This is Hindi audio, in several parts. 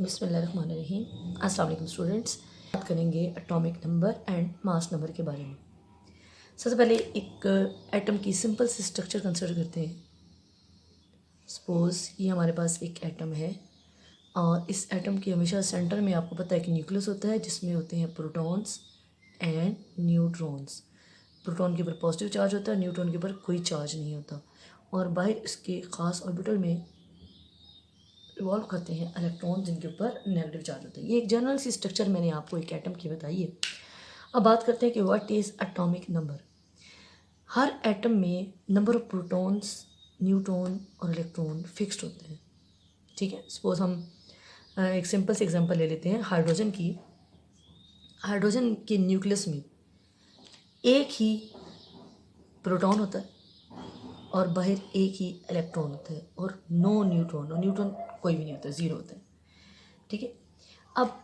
बिस्मिल्लाहिर्रहमानिर्रहीम। अस्सलाम वालेकुम स्टूडेंट्स। बात करेंगे atomic number and mass number के बारे में। सबसे पहले एक एटम की सिंपल सी स्ट्रक्चर कंसिडर करते हैं। सपोज़ ये हमारे पास एक एटम है और इस एटम के हमेशा सेंटर में आपको पता है कि न्यूक्लियस होता है जिसमें होते हैं प्रोटॉन्स एंड न्यूट्रॉन्स। प्रोटॉन के ऊपर पॉजिटिव चार्ज होता है, न्यूट्रॉन के ऊपर कोई चार्ज नहीं होता और बाहर इसके ख़ास ऑर्बिटल में रिवॉल्व करते हैं इलेक्ट्रॉन जिनके ऊपर नेगेटिव चार्ज होता है। ये एक जनरल सी स्ट्रक्चर मैंने आपको एक एटम की बताई है। अब बात करते हैं कि what is atomic number. Her atom में नंबर ऑफ प्रोटॉन्स, न्यूट्रॉन और इलेक्ट्रॉन फिक्स्ड होते हैं। ठीक है, सपोज हम एक सिंपल से एग्जांपल ले लेते हैं हाइड्रोजन की। हाइड्रोजन के न्यूक्लियस में एक ही प्रोटॉन होता है और बाहर एक ही इलेक्ट्रॉन होता है और नो न्यूट्रॉन, और न्यूट्रॉन कोई भी नहीं होता, ज़ीरो होता है। ठीक है, अब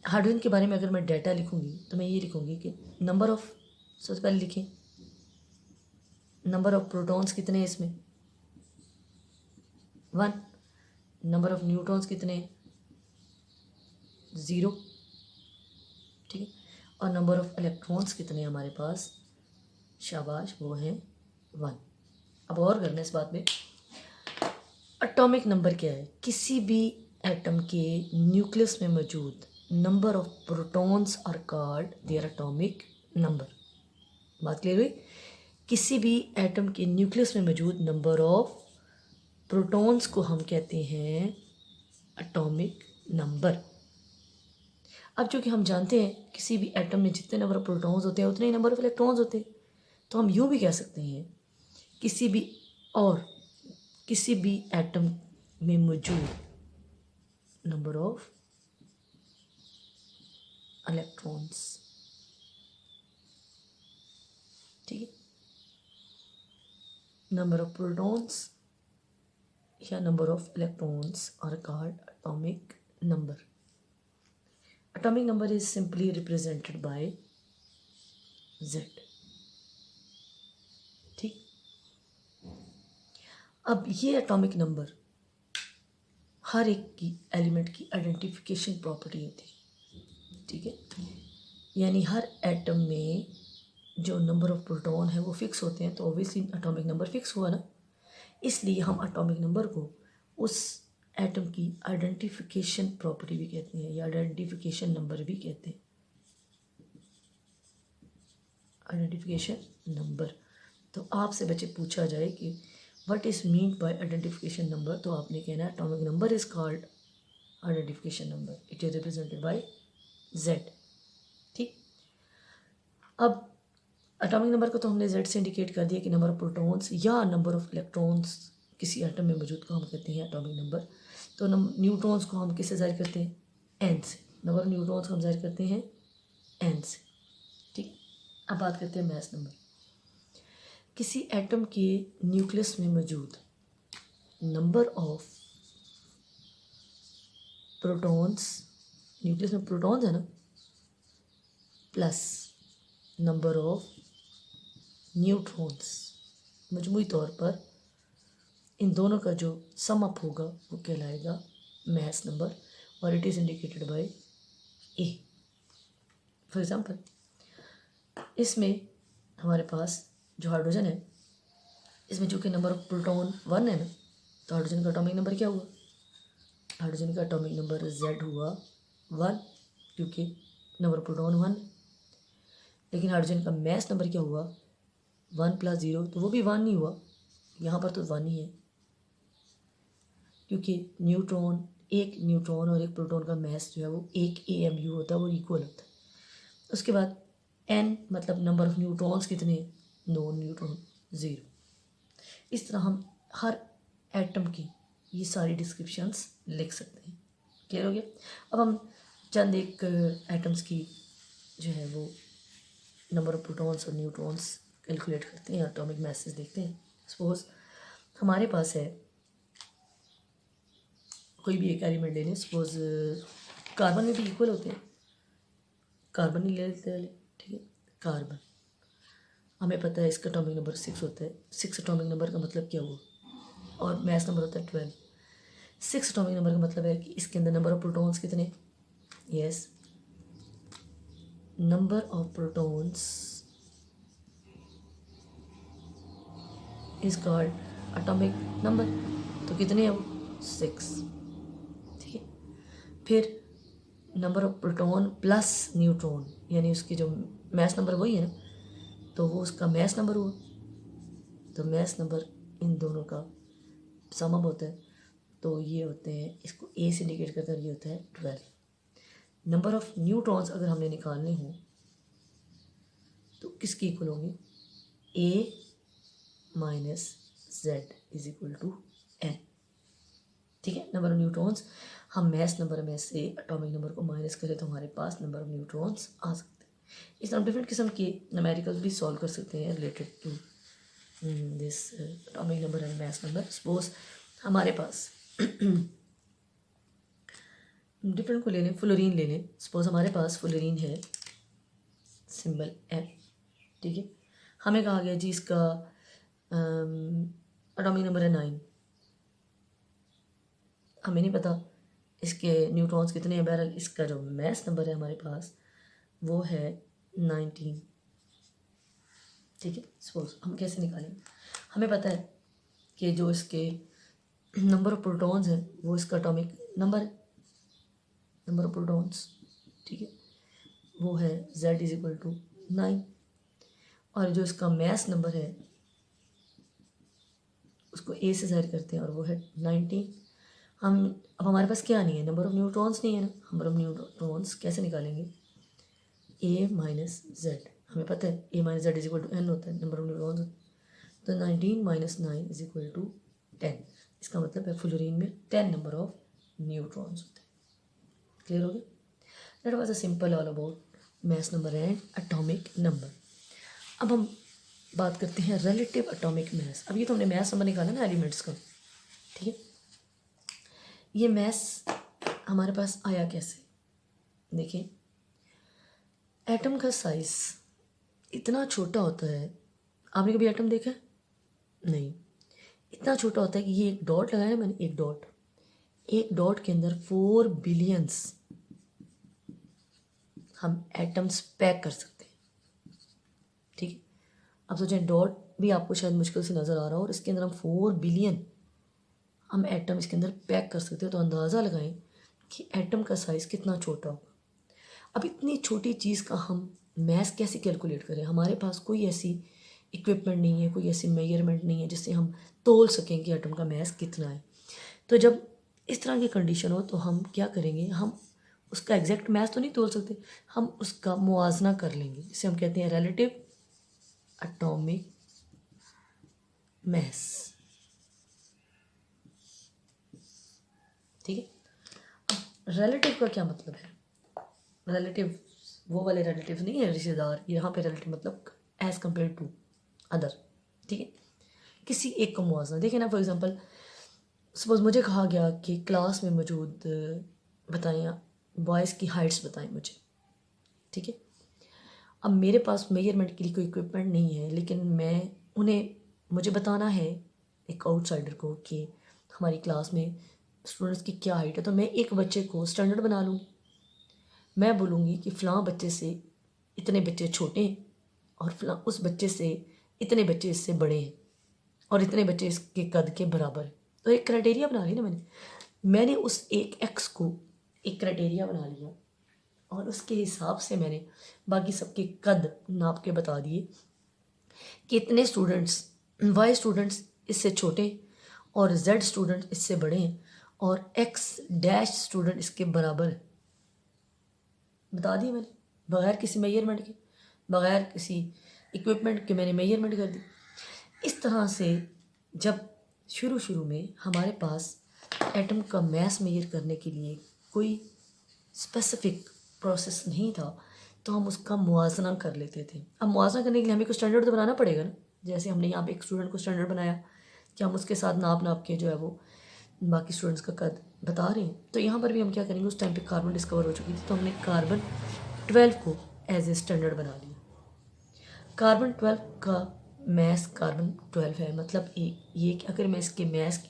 हाइड्रोजन के बारे में अगर मैं डाटा लिखूंगी तो मैं ये लिखूंगी कि नंबर ऑफ, सबसे पहले लिखें नंबर ऑफ प्रोटॉन्स कितने हैं इसमें, 1। नंबर ऑफ न्यूट्रॉन्स कितने हैं, 0। ठीक है, और नंबर ऑफ इलेक्ट्रॉन्स कितने हैं हमारे पास, शाबाश, वो हैं 1। अब और करना इस बात में, एटॉमिक नंबर क्या है, किसी भी एटम के न्यूक्लियस में मौजूद number of protons are called their atomic number. बात क्लियर हुई। किसी भी एटम के न्यूक्लियस में मौजूद नंबर ऑफ प्रोटॉन्स को हम कहते हैं एटॉमिक नंबर। अब जो कि हम जानते हैं किसी भी एटम में जितने नंबर ऑफ प्रोटॉन्स होते हैं उतने ही नंबर ऑफ इलेक्ट्रॉन्स होते हैं, तो हम यूँ भी कह सकते हैं किसी भी एटम में मौजूद नंबर ऑफ इलेक्ट्रॉन्स। ठीक है, नंबर ऑफ प्रोटॉन्स या number of electrons are called atomic number. Atomic number is simply represented by Z। ठीक, अब ये एटॉमिक नंबर हर एक की एलिमेंट की आइडेंटिफिकेशन प्रॉपर्टी होती है। ठीक है, यानी हर एटम में जो नंबर ऑफ प्रोटॉन है वो फिक्स होते हैं, तो ऑब्वियसली एटॉमिक नंबर फिक्स हुआ ना, इसलिए हम एटॉमिक नंबर को उस एटम की आइडेंटिफिकेशन प्रॉपर्टी भी कहते हैं या आइडेंटिफिकेशन नंबर भी कहते हैं। आइडेंटिफिकेशन नंबर, तो आपसे बच्चे पूछा जाए कि what is mean by identification number, तो आपने कहना है atomic number is called identification number, it is represented by Z। ठीक, अब एटॉमिक नंबर को तो हमने Z से इंडिकेट कर दिया कि नंबर ऑफ प्रोटॉन्स या नंबर ऑफ इलेक्ट्रॉन्स किसी एटम में मौजूद को हम कहते हैं एटॉमिक नंबर। तो न्यूट्रॉन्स को हम किससे ज़ाहिर करते हैं, N से। नंबर ऑफ न्यूट्रॉन्स को हम ज़ाहिर करते हैं N से। ठीक, अब बात करते हैं मास नंबर। किसी एटम के न्यूक्लियस में मौजूद नंबर ऑफ प्रोटॉन्स, न्यूक्लियस में प्रोटॉन्स है ना, प्लस नंबर ऑफ न्यूट्रॉन्स, मजमूई तौर पर इन दोनों का जो सम अप होगा वो कहलाएगा मास नंबर और it is indicated by A। For example, इसमें हमारे पास जो हाइड्रोजन है, इसमें चूँकि नंबर ऑफ प्रोटॉन 1 है ना, तो हाइड्रोजन का एटॉमिक नंबर क्या हुआ, हाइड्रोजन का एटॉमिक नंबर Z हुआ 1, क्योंकि नंबर ऑफ प्रोटॉन 1। लेकिन हाइड्रोजन का मास नंबर क्या हुआ, 1 + 0, तो वो भी 1 नहीं हुआ, यहाँ पर तो 1 ही है, क्योंकि एक न्यूट्रॉन और एक प्रोटॉन का मास जो है वो 1 AMU होता है, वो इक्वल होता है। उसके बाद N मतलब नंबर ऑफ न्यूट्रॉन्स कितने, नो न्यूट्रॉन, 0। इस तरह हम हर एटम की ये सारी डिस्क्रिप्शंस लिख सकते हैं। क्लियर हो गया। अब हम चंद एक एटम्स की जो है वो नंबर ऑफ प्रोटॉन्स और न्यूट्रॉन्स कैलकुलेट करते हैं, एटॉमिक मासेस देखते हैं। सपोज हमारे पास है कोई भी एक एलिमेंट ले लें, सपोज कार्बन में भी इक्वल होते हैं, कार्बन ही ले लेते हैं। ठीक है, कार्बन हमें पता है इसका एटॉमिक नंबर 6 होता है। 6 एटॉमिक नंबर का मतलब क्या हुआ, और मास नंबर होता है 12। 6 एटॉमिक नंबर का मतलब है कि इसके अंदर नंबर ऑफ प्रोटॉन्स कितने, yes, number of protons is called atomic number. तो कितने हैं वो, 6, ठीक है। फिर number of proton plus neutron, यानी उसकी जो मैस नंबर वही है ना, तो वो उसका मैस नंबर हुआ। तो मैस नंबर इन दोनों का सम अप होता है, तो ये होते हैं, इसको ए से इंडिकेट करता है, ये होता है 12। नंबर ऑफ न्यूट्रॉन्स अगर हमने निकालने हो तो किसके इक्वल होंगे, A minus Z is equal to N, ठीक है। नंबर ऑफ न्यूट्रॉन्स, हम मैस नंबर में से एटॉमिक नंबर को माइनस करें तो हमारे पास नंबर ऑफ न्यूट्रॉन्स आ सकते हैं। इस तरह डिफरेंट किस्म के न्यूमेरिकल्स भी सॉल्व कर सकते हैं related to this atomic number and mass number. Suppose हमारे पास डिफरेंट को ले लें, फ्लोरीन ले लें। सपोज हमारे पास फ्लोरीन है, सिंबल एफ, ठीक है। हमें कहा गया जी इसका एटॉमिक नंबर है 9, हमें नहीं पता इसके न्यूट्रॉन्स कितने हैं। बहरहाल इसका जो मैस नंबर है हमारे पास वो है 19, ठीक है। सपोज हम कैसे निकालेंगे, हमें पता है कि जो इसके नंबर ऑफ प्रोटॉन्स हैं वो इसका एटॉमिक नंबर है, नंबर ऑफ प्रोटॉन्स, ठीक है, वो है z इज इक्वल टू 9। और जो इसका मैस नंबर है उसको a से ज़ाहिर करते हैं और वो है 19। हम अब हमारे पास क्या नहीं है, नंबर ऑफ न्यूट्रॉन्स नहीं है ना, नंबर ऑफ न्यूट्रॉन्स कैसे निकालेंगे, a माइनस जेड, हमें पता है a minus Z is equal to n होता है, नंबर ऑफ न्यूट्रॉन्स। तो 19 माइनस 9 इज इक्वल टू 10। इसका मतलब है फ्लोरीन में 10 नंबर ऑफ न्यूट्रॉन्स होते हैं। क्लियर हो गया? That was a simple all about mass number and atomic number. अब हम बात करते हैं रिलेटिव एटॉमिक मैस। अब ये तो हमने मैस नंबर निकाला ना एलिमेंट्स का, ठीक है। ये मैस हमारे पास आया कैसे, देखिए एटम का साइज इतना छोटा होता है, आपने कभी एटम देखा है? नहीं, इतना छोटा होता है कि ये एक डॉट लगाया मैंने, एक डॉट के अंदर 4 बिलियंस हम एटम्स पैक कर सकते हैं, ठीक है। अब सोचें डॉट भी आपको शायद मुश्किल से नज़र आ रहा हो और इसके अंदर हम 4 बिलियन हम एटम इसके अंदर पैक कर सकते हैं, तो अंदाज़ा लगाएं कि एटम का साइज़ कितना छोटा होगा। अब इतनी छोटी चीज़ का हम मैस कैसे कैलकुलेट करें, हमारे पास कोई ऐसी इक्विपमेंट नहीं है, कोई ऐसी मेजरमेंट नहीं है जिससे हम तोल सकें कि एटम का मैस कितना है। तो जब इस तरह की कंडीशन हो तो हम क्या करेंगे, हम उसका एग्जैक्ट मैस तो नहीं तोल सकते, हम उसका मुआवजा कर लेंगे, जिसे हम कहते हैं रिलेटिव एटॉमिक मैस, ठीक है। अब रिलेटिव का क्या मतलब है, रिलेटिव वो वाले रिलेटिव नहीं है रिश्तेदार, यहाँ पे रिलेटिव मतलब एज कम्पेयर टू अदर, ठीक है। किसी एक का मुआवजा, देखिए ना, फॉर एग्जांपल सपोज मुझे कहा गया कि क्लास में मौजूद बताएं बॉयज़ की हाइट्स बताएं मुझे, ठीक है। अब मेरे पास मेजरमेंट के लिए कोई इक्विपमेंट नहीं है, लेकिन मुझे बताना है एक आउटसाइडर को कि हमारी क्लास में स्टूडेंट्स की क्या हाइट है। तो मैं एक बच्चे को स्टैंडर्ड बना लूँगी, मैं बोलूँगी कि फ़लाँ बच्चे से इतने बच्चे छोटे हैं और फ़लाँ उस बच्चे से इतने बच्चे इससे बड़े हैं और इतने बच्चे इसके कद के बराबर हैं। तो एक क्राइटेरिया बना ली ना मैंने उस एक एक्स को एक क्राइटेरिया बना लिया और उसके हिसाब से मैंने बाकी सबके कद नाप के बता दिए कि इतने स्टूडेंट्स, वाई स्टूडेंट्स इससे छोटे और जेड स्टूडेंट इससे बड़े हैं और एक्स डैश स्टूडेंट इसके बराबर है, बता दिया मैंने, बगैर किसी मेजरमेंट के, बगैर किसी इक्विपमेंट के मैंने मेजरमेंट कर दी। इस तरह से जब शुरू में हमारे पास एटम का मैस मेजर करने के लिए कोई स्पेसिफिक प्रोसेस नहीं था, तो हम उसका मुआवजा कर लेते थे। अब मुआवजा करने के लिए हमें कुछ स्टैंडर्ड तो बनाना पड़ेगा ना, जैसे हमने यहाँ पे एक स्टूडेंट को स्टैंडर्ड बनाया कि हम उसके साथ नाप के जो है वो बाकी स्टूडेंट्स का कद बता रहे हैं। तो यहाँ पर भी हम क्या करेंगे, उस टाइम पे कार्बन डिस्कवर हो चुकी थी, तो हमने कार्बन 12 को एज ए स्टैंडर्ड बना लिया। कार्बन 12 का मैस कार्बन 12 है, मतलब ये कि अगर मैं इसके मैस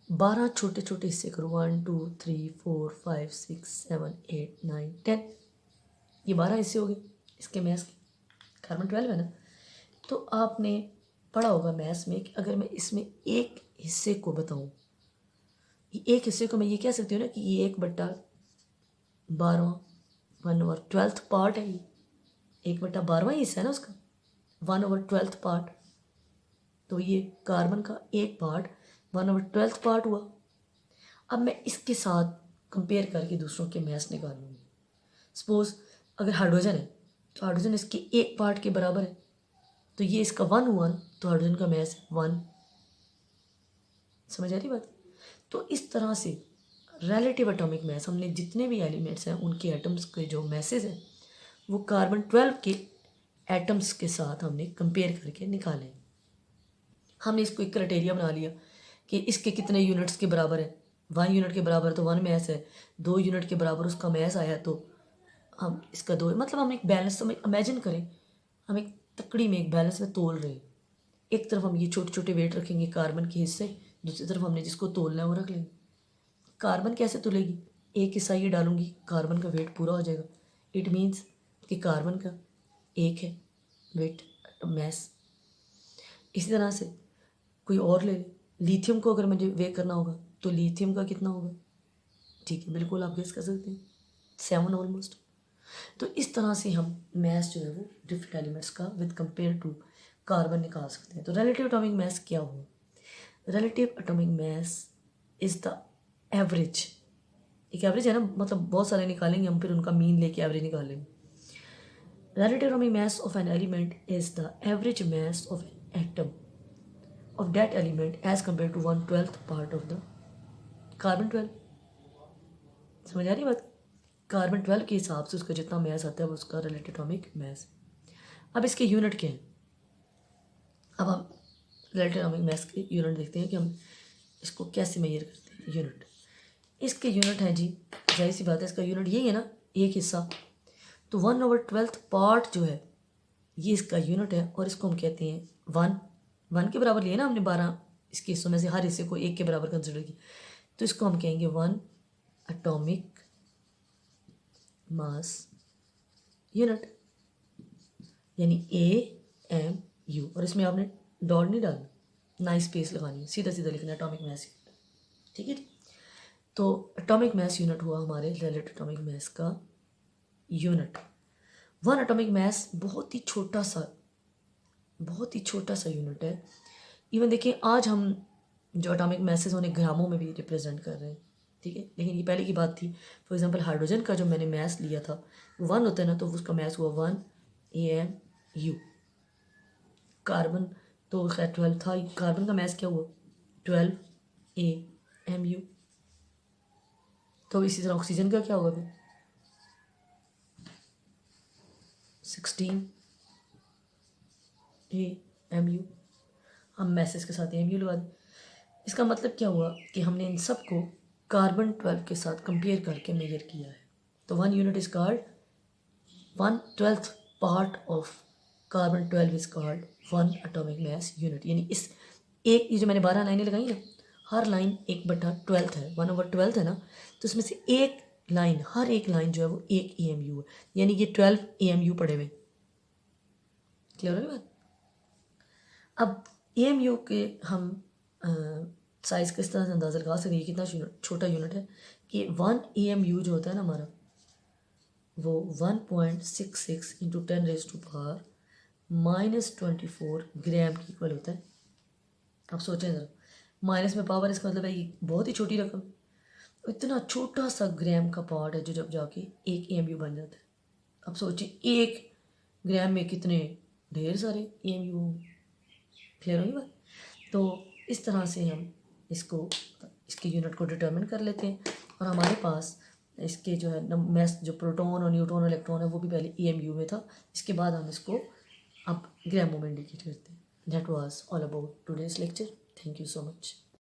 12 छोटे छोटे हिस्से करो, 1 2 3 4 5 6 7 8 9 10, ये 12 हिस्से हो गए इसके मैथ्स के। कार्बन 12 है ना, तो आपने पढ़ा होगा मैथ्स में कि अगर मैं इसमें एक हिस्से को बताऊं, एक हिस्से को मैं ये कह सकती हूँ ना कि ये 1/12 1/12 पार्ट है, ये 1/12 हिस्सा है ना उसका, 1/12 पार्ट। तो ये कार्बन का एक पार्ट 1/12 पार्ट हुआ। अब मैं इसके साथ कंपेयर करके दूसरों के मैथ्स निकालूंगी। सपोज अगर हाइड्रोजन है तो हाइड्रोजन इसके एक पार्ट के बराबर है, तो ये इसका 1 हुआ ना, तो हाइड्रोजन का मैथ है 1। समझ आ रही बात? तो इस तरह से रिलेटिव एटॉमिक मैथ, हमने जितने भी एलिमेंट्स हैं उनके एटम्स के जो मैसेज हैं वो कार्बन 12 के एटम्स के साथ हमने कंपेयर करके निकाले। हमने इसको एक क्राइटेरिया बना लिया कि इसके कितने यूनिट्स के बराबर है, 1 यूनिट के बराबर तो 1 मैथ है, 2 यूनिट के बराबर उसका मैथ आया तो हम इसका 2, मतलब हम एक बैलेंस में इमेजिन करें, हम एक तकड़ी में एक बैलेंस में तोल रहे हैं। एक तरफ हम ये छोटे छोटे वेट रखेंगे कार्बन के हिस्से, दूसरी तरफ हमने जिसको तोलना है वो रख लेंगे। कार्बन कैसे तोलेगी, एक हिस्सा ये डालूंगी, कार्बन का वेट पूरा हो जाएगा। इट मीन्स कि कार्बन का एक है वेट मैस। इसी तरह से कोई और ले ले, लिथियम को अगर मुझे वे करना होगा तो लिथियम का कितना होगा, ठीक है, बिल्कुल आप गेस कर सकते हैं, 7 ऑलमोस्ट। तो इस तरह से हम मैथ जो है वो डिफरेंट एलिमेंट्स का विद कंपेयर टू कार्बन निकाल सकते हैं। तो रिलेटिव एटॉमिक मैथ क्या हुआ? Relative atomic math is the average, एक एवरेज है ना, मतलब बहुत सारे निकालेंगे हम, फिर उनका मीन लेके एवरेज निकालेंगे। Relative atomic math of an element is the average math of an atom of that element as compared to 1/12 part of the carbon 12। समझ आ रही बात? कार्बन 12 के हिसाब से उसका जितना मैस आता है वो उसका रिलेटिव एटॉमिक मैस। अब इसके यूनिट क्या हैं? अब हम रिलेटिव एटॉमिक मैस के यूनिट देखते हैं कि हम इसको कैसे मेजर करते हैं। यूनिट, इसके यूनिट हैं जी, जाहिर सी बात है इसका यूनिट यही है ना, एक हिस्सा। तो 1/12 पार्ट जो है ये इसका यूनिट है, और इसको हम कहते हैं 1 के बराबर लिया ना हमने, 12 इसके हिस्सों में से हर हिस्से को 1 के बराबर कंसिडर किया, तो इसको हम कहेंगे 1 एटॉमिक मास यूनिट, यानी AMU। और इसमें आपने डॉट नहीं डालना, ना स्पेस लगानी है, सीधा सीधा लिखना एटॉमिक मास यूनिट, ठीक है जी। तो एटॉमिक मास यूनिट हुआ हमारे रिलेटिव एटॉमिक मास का यूनिट। 1 एटॉमिक मास बहुत ही छोटा सा यूनिट है। इवन देखिए आज हम जो एटॉमिक मैसेज उन्हें ग्रामों में भी रिप्रेजेंट कर रहे हैं, ठीक है, लेकिन ये पहले की बात थी। फॉर एग्जांपल हाइड्रोजन का जो मैंने मैस लिया था 1 होता है ना, तो उसका मैस हुआ 1 AMU। कार्बन तो खैर 12 था, कार्बन का मैस क्या हुआ 12 AMU। तो इसी तरह ऑक्सीजन का क्या होगा फिर 16 AMU। हम मैसेज के साथ AMU लगा दें। इसका मतलब क्या हुआ कि हमने इन सब को कार्बन 12 के साथ कंपेयर करके मेजर किया है। तो 1 unit is called 1/12 part of carbon 12 is called 1 atomic mass unit. यानी इस एक, ये जो मैंने 12 लाइनें लगाई ना, हर लाइन 1/12 है, 1/12 है ना, तो इसमें से एक लाइन, हर एक लाइन जो है वो 1 AMU है, यानी कि 12 AMU पड़े हुए। क्लियर हो गई बात? अब AMU के हम साइज़ किस तरह से अंदाज़ा लगा सकते हैं कितना छोटा यूनिट है, कि 1 AMU जो होता है ना हमारा, वो 1.66 इंटू 10⁻⁻24 ग्राम की इक्वल होता है। अब सोचें ज़रा, माइनस में पावर, इसका मतलब है ये बहुत ही छोटी रकम, इतना छोटा सा ग्राम का पार्ट है जो जब जाके 1 AMU बन जाता है। अब सोचिए 1 ग्राम में कितने ढेर सारे AMU होंगे। क्लियर होगी बात? तो इस तरह से हम इसके यूनिट को डिटर्मिन कर लेते हैं, और हमारे पास इसके जो है मैस, जो प्रोटॉन और न्यूट्रॉन और इलेक्ट्रॉन है वो भी पहले AMU में था। इसके बाद हम इसको अब ग्रामों में इंडिकेट करते हैं। That was all about today's lecture. Thank you so much.